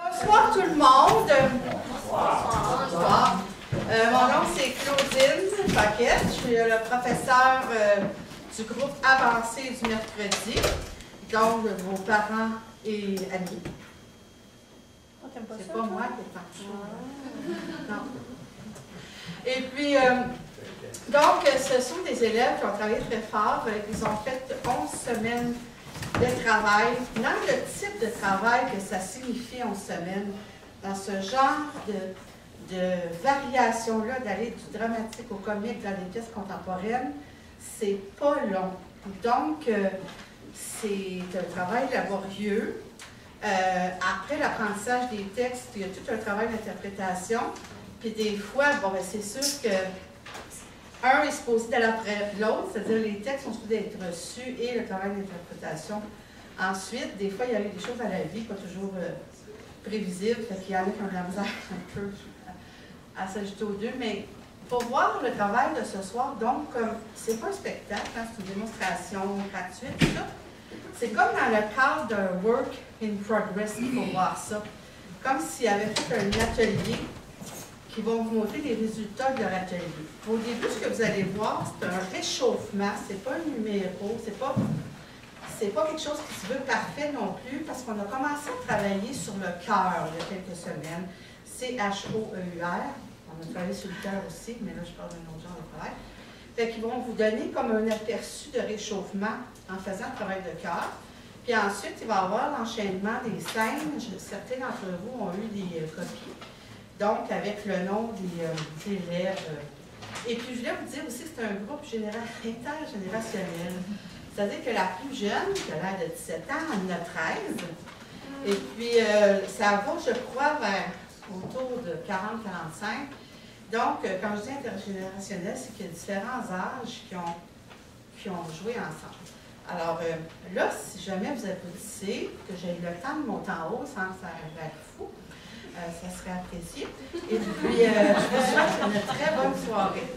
Bonsoir tout le monde. Bonsoir. Mon nom c'est Claudine Paquette. Je suis le professeur du groupe avancé du mercredi, donc vos parents et amis. C'est pas moi qui ai parti. Non. Et puis, donc, ce sont des élèves qui ont travaillé très fort. Ils ont fait 11 semaines de travail. Dans le type de travail que ça signifie 11 semaines, dans ce genre de variation-là, d'aller du dramatique au comique dans les pièces contemporaines, c'est pas long. Donc, c'est un travail laborieux. Après l'apprentissage des textes, il y a tout un travail d'interprétation. Puis des fois, bon, ben, c'est sûr que un est supposé d'aller après l'autre, c'est-à-dire les textes sont supposés être reçus et le travail d'interprétation. Ensuite, des fois, il y a eu des choses à la vie, pas toujours prévisibles, fait qu'il y en a qui ont de la misère un peu à s'ajouter aux deux. Mais pour voir le travail de ce soir, donc, comme c'est pas un spectacle, hein, c'est une démonstration gratuite, tout ça. C'est comme dans le cadre d'un work in progress qu'il faut voir ça. Comme s'il y avait fait un atelier qui vont vous montrer les résultats de leur atelier. Au début, ce que vous allez voir, c'est un réchauffement, c'est pas un numéro, c'est pas quelque chose qui se veut parfait non plus, parce qu'on a commencé à travailler sur le cœur il y a quelques semaines, C-H-O-E-U-R, on a travaillé sur le cœur aussi, mais là je parle d'un autre genre de travail. Fait qu'ils vont vous donner comme un aperçu de réchauffement en faisant le travail de cœur. Puis ensuite, il va y avoir l'enchaînement des scènes. Certains d'entre vous ont eu des copies. Donc, avec le nom des élèves. Et puis, je voulais vous dire aussi que c'est un groupe intergénérationnel. C'est-à-dire que la plus jeune, qui a l'air de 17 ans, en a 13. Et puis, ça va, je crois, vers autour de 40-45. Donc, quand je dis intergénérationnel, c'est qu'il y a différents âges qui ont joué ensemble. Alors, là, si jamais vous applaudissez, que j'ai eu le temps de monter en haut sans que ça ait l'air fou, ça serait apprécié. Et puis, je vous souhaite une très bonne soirée.